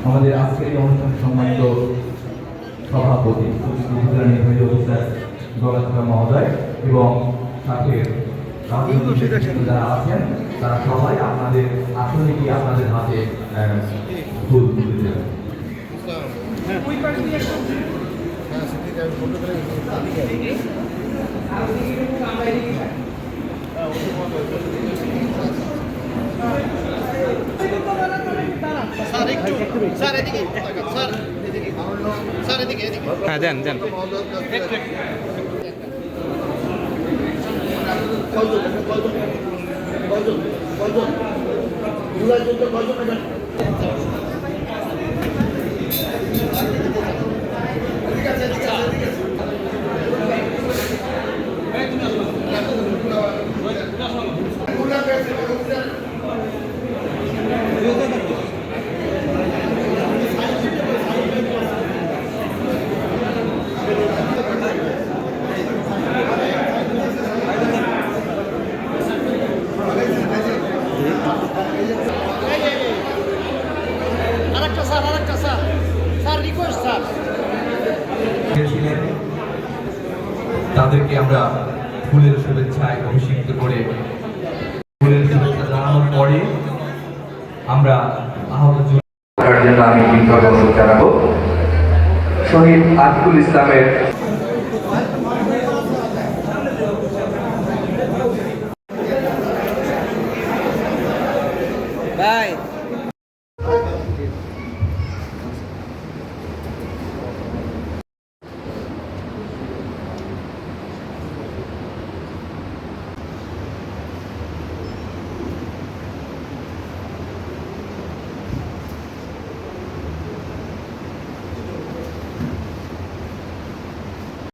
আমাদের আজকের এই অনুষ্ঠানে সম্মানিত সভাপতি উপজেলা নির্বাহী অফিসার গলাচা মহোদয় এবং সাথে যারা আছেন তারা সবাই আপনাদের আসলে কি আপনাদের হাতে ফুল তুলে দেবেন। হ্যাঁ দেন দেন তাদেরকে আমরা ফুলের শুভেচ্ছায় অভিষিক্ত করে ফুলের শুভেচ্ছা জানানোর পরে আমরা আহত জন্য আমি কৃতজ্ঞতা জানাবো শহীদ আতিকুল ইসলামের